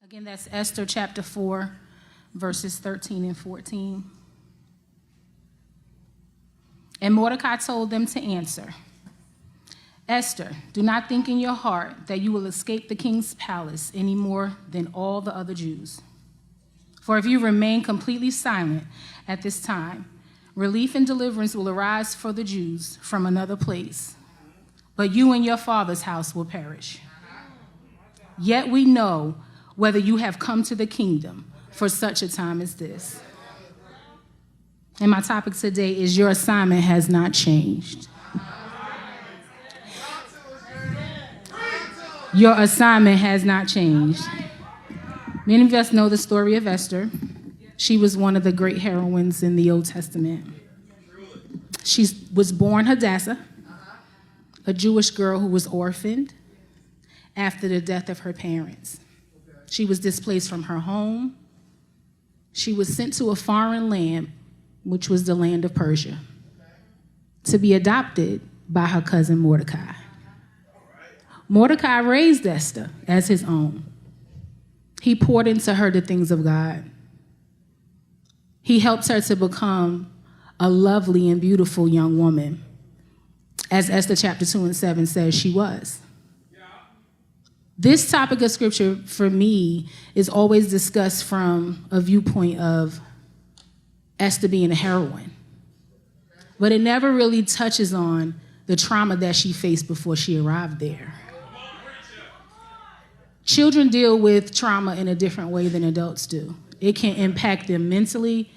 Again, that's Esther chapter 4, verses 13 and 14. And Mordecai told them to answer, Esther, do not think in your heart that you will escape the king's palace any more than all the other Jews. For if you remain completely silent at this time, relief and deliverance will arise for the Jews from another place, but you and your father's house will perish. Yet we know whether you have come to the kingdom for such a time as this. And my topic today is your assignment has not changed. Your assignment has not changed. Many of us know the story of Esther. She was one of the great heroines in the Old Testament. She was born Hadassah, a Jewish girl who was orphaned after the death of her parents. She was displaced from her home. She was sent to a foreign land, which was the land of Persia, to be adopted by her cousin Mordecai. Mordecai raised Esther as his own. He poured into her the things of God. He helped her to become a lovely and beautiful young woman, as Esther chapter 2 and 7 says she was. This topic of scripture, for me, is always discussed from a viewpoint of Esther being a heroine. But it never really touches on the trauma that she faced before she arrived there. Children deal with trauma in a different way than adults do. It can impact them mentally.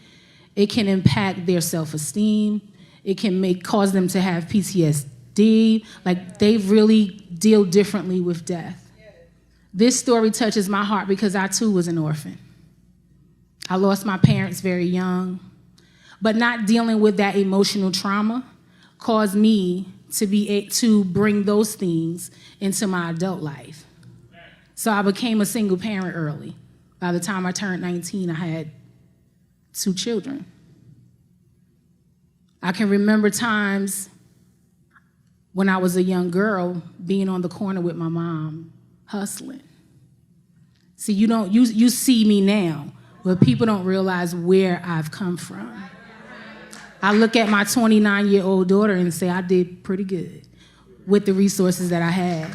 It can impact their self-esteem. It can cause them to have PTSD. Like, they really deal differently with death. This story touches my heart because I, too, was an orphan. I lost my parents very young, but not dealing with that emotional trauma caused me to bring those things into my adult life. So I became a single parent early. By the time I turned 19, I had 2 children. I can remember times when I was a young girl being on the corner with my mom, hustling. See, you see me now, but people don't realize where I've come from. I look at my 29-year-old daughter and say I did pretty good with the resources that I had.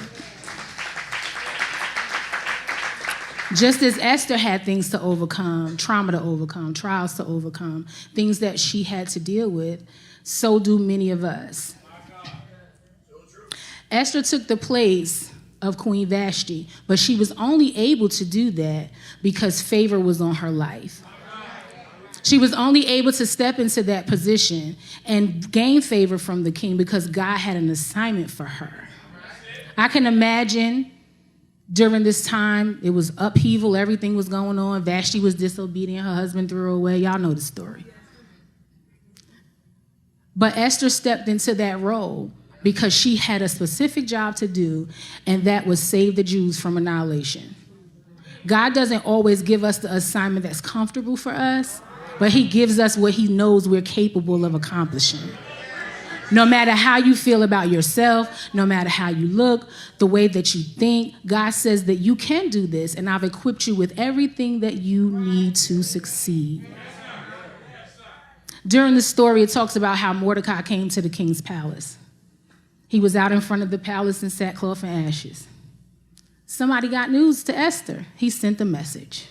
Just as Esther had things to overcome, trauma to overcome, trials to overcome, things that she had to deal with, so do many of us. Esther took the place of Queen Vashti, but she was only able to do that because favor was on her life. She was only able to step into that position and gain favor from the king because God had an assignment for her. I can imagine during this time, it was upheaval, everything was going on. Vashti was disobedient, her husband threw her away. Y'all know the story. But Esther stepped into that role because she had a specific job to do, and that was save the Jews from annihilation. God doesn't always give us the assignment that's comfortable for us, but he gives us what he knows we're capable of accomplishing. No matter how you feel about yourself, no matter how you look, the way that you think, God says that you can do this, and I've equipped you with everything that you need to succeed. During the story, it talks about how Mordecai came to the king's palace. He was out in front of the palace in sackcloth and ashes. Somebody got news to Esther. He sent a message.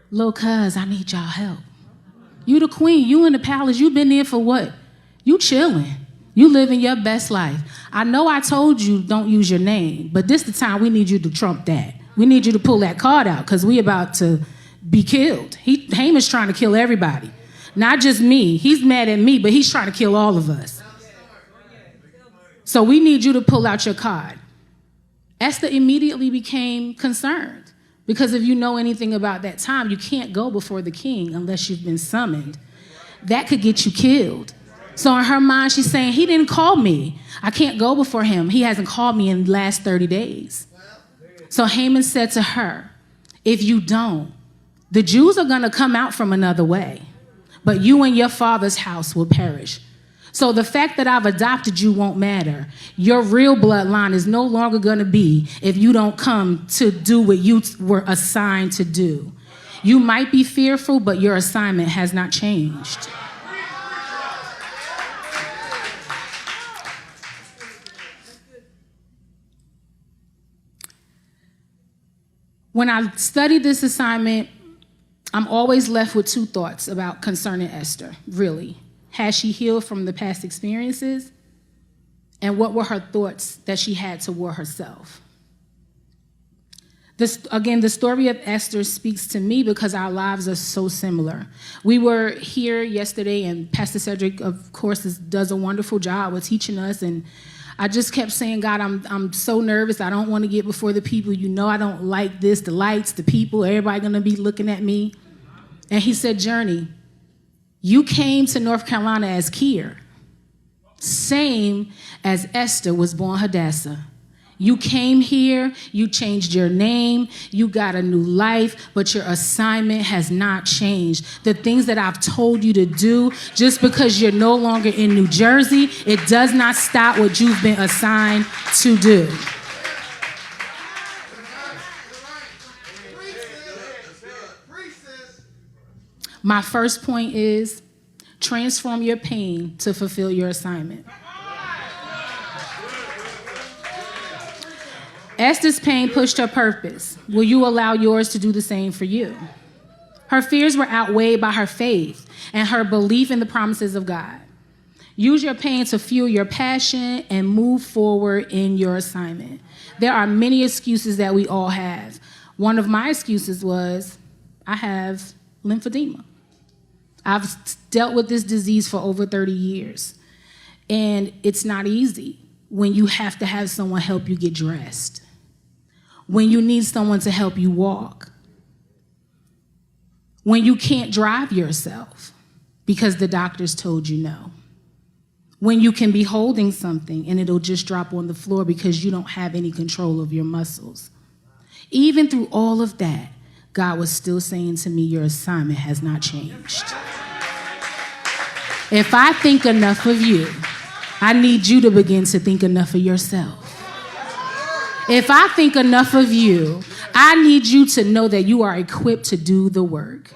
Little cuz, I need y'all help. You the queen, you in the palace, you been there for what? You chilling. You living your best life. I know I told you don't use your name, but this the time we need you to trump that. We need you to pull that card out because we about to be killed. Haman's trying to kill everybody. Not just me. He's mad at me, but he's trying to kill all of us. So we need you to pull out your card. Esther immediately became concerned because if you know anything about that time, you can't go before the king unless you've been summoned. That could get you killed. So in her mind, she's saying, he didn't call me. I can't go before him. He hasn't called me in the last 30 days. So Haman said to her, if you don't, the Jews are going to come out from another way, but you and your father's house will perish. So the fact that I've adopted you won't matter. Your real bloodline is no longer going to be if you don't come to do what you were assigned to do. You might be fearful, but your assignment has not changed. When I study this assignment, I'm always left with two thoughts about concerning Esther, really. Has she healed from the past experiences? And what were her thoughts that she had toward herself? Again, the story of Esther speaks to me because our lives are so similar. We were here yesterday, and Pastor Cedric, of course, does a wonderful job with teaching us. And I just kept saying, God, I'm so nervous. I don't want to get before the people. You know I don't like this, the lights, the people, everybody going to be looking at me. And he said, Journey, you came to North Carolina as Kier, same as Esther was born Hadassah. You came here, you changed your name, you got a new life, but your assignment has not changed. The things that I've told you to do, just because you're no longer in New Jersey, it does not stop what you've been assigned to do. My first point is transform your pain to fulfill your assignment. Esther's pain pushed her purpose. Will you allow yours to do the same for you? Her fears were outweighed by her faith and her belief in the promises of God. Use your pain to fuel your passion and move forward in your assignment. There are many excuses that we all have. One of my excuses was, I have lymphedema. I've dealt with this disease for over 30 years, and it's not easy when you have to have someone help you get dressed, when you need someone to help you walk, when you can't drive yourself because the doctors told you no, when you can be holding something and it'll just drop on the floor because you don't have any control of your muscles. Even through all of that, God was still saying to me, your assignment has not changed. If I think enough of you, I need you to begin to think enough of yourself. If I think enough of you, I need you to know that you are equipped to do the work.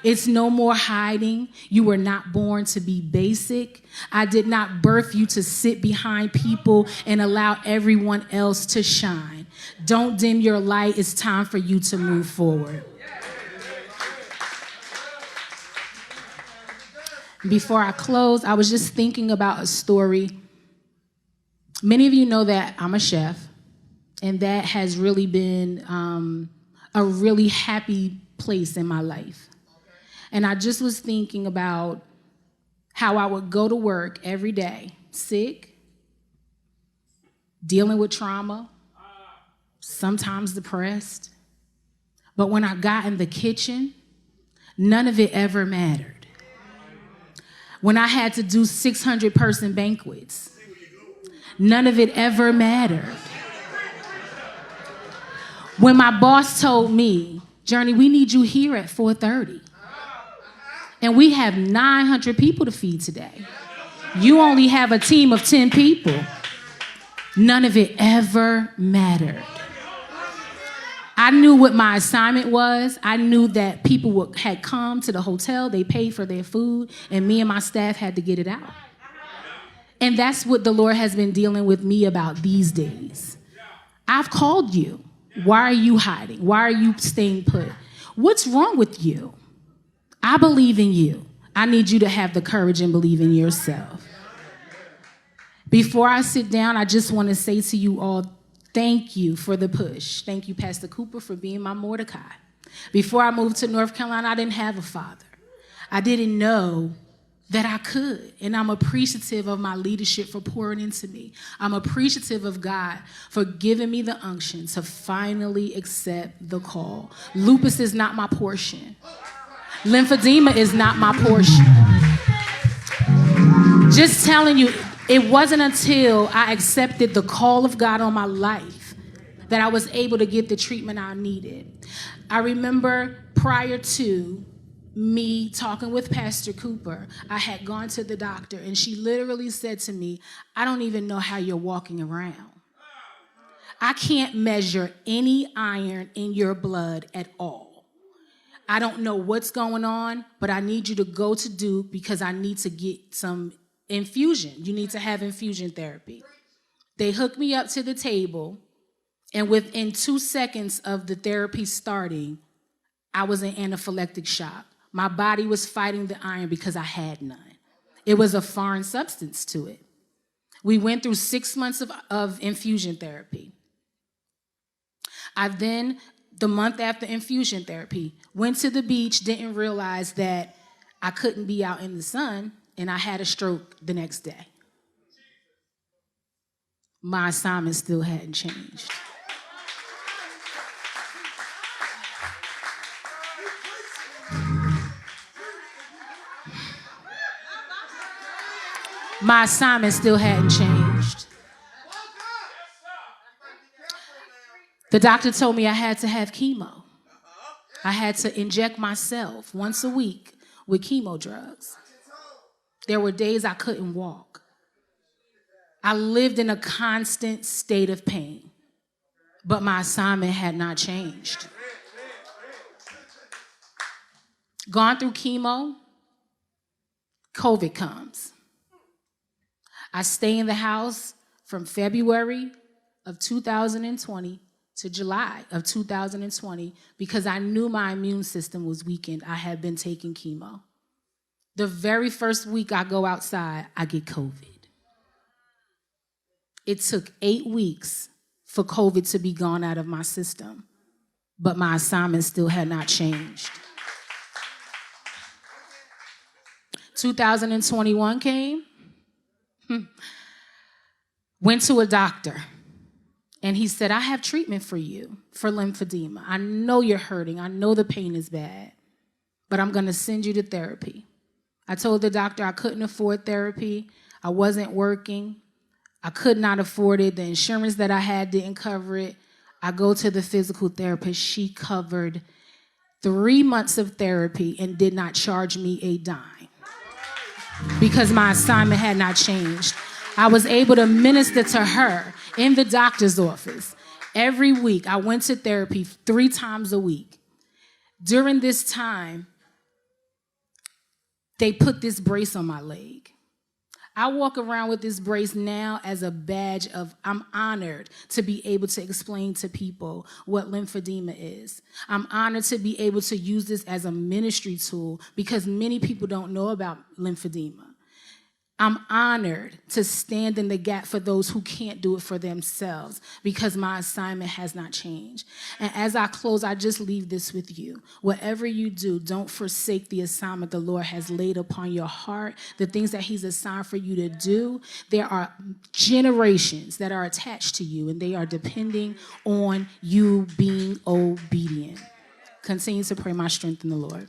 It's no more hiding. You were not born to be basic. I did not birth you to sit behind people and allow everyone else to shine. Don't dim your light. It's time for you to move forward. Before I close, I was just thinking about a story. Many of you know that I'm a chef, and that has really been a really happy place in my life. And I just was thinking about how I would go to work every day, sick, dealing with trauma, sometimes depressed. But when I got in the kitchen, none of it ever mattered. When I had to do 600-person banquets, none of it ever mattered. When my boss told me, Journey, we need you here at 4:30. And we have 900 people to feed today. You only have a team of 10 people. None of it ever mattered. I knew what my assignment was. I knew that people had come to the hotel, they paid for their food, and me and my staff had to get it out. And that's what the Lord has been dealing with me about these days. I've called you. Why are you hiding? Why are you staying put? What's wrong with you? I believe in you. I need you to have the courage and believe in yourself. Before I sit down, I just want to say to you all, thank you for the push. Thank you, Pastor Cooper, for being my Mordecai. Before I moved to North Carolina, I didn't have a father. I didn't know that I could. And I'm appreciative of my leadership for pouring into me. I'm appreciative of God for giving me the unction to finally accept the call. Lupus is not my portion. Lymphedema is not my portion. Just telling you, it wasn't until I accepted the call of God on my life that I was able to get the treatment I needed. I remember prior to me talking with Pastor Cooper, I had gone to the doctor, and she literally said to me, I don't even know how you're walking around. I can't measure any iron in your blood at all. I don't know what's going on, but I need you to go to Duke because I need to get some infusion. You need to have infusion therapy. They hooked me up to the table, and within 2 seconds of the therapy starting, I was in anaphylactic shock. My body was fighting the iron because I had none. It was a foreign substance to it. We went through 6 months of infusion therapy. I then, the month after infusion therapy, went to the beach, didn't realize that I couldn't be out in the sun, and I had a stroke the next day. My assignment still hadn't changed. My assignment still hadn't changed. The doctor told me I had to have chemo. I had to inject myself once a week with chemo drugs. There were days I couldn't walk. I lived in a constant state of pain, but my assignment had not changed. Gone through chemo, COVID comes. I stay in the house from February of 2020 to July of 2020 because I knew my immune system was weakened. I had been taking chemo. The very first week I go outside, I get COVID. It took 8 weeks for COVID to be gone out of my system, but my assignment still had not changed. 2021 came. Went to a doctor, and he said, I have treatment for you for lymphedema. I know you're hurting. I know the pain is bad, but I'm going to send you to therapy. I told the doctor I couldn't afford therapy. I wasn't working. I could not afford it. The insurance that I had didn't cover it. I go to the physical therapist. She covered 3 months of therapy and did not charge me a dime because my assignment had not changed. I was able to minister to her in the doctor's office. Every week, I went to therapy 3 times a week. During this time, they put this brace on my leg. I walk around with this brace now as a badge of, I'm honored to be able to explain to people what lymphedema is. I'm honored to be able to use this as a ministry tool because many people don't know about lymphedema. I'm honored to stand in the gap for those who can't do it for themselves because my assignment has not changed. And as I close, I just leave this with you. Whatever you do, don't forsake the assignment the Lord has laid upon your heart, the things that he's assigned for you to do. There are generations that are attached to you, and they are depending on you being obedient. Continue to pray my strength in the Lord.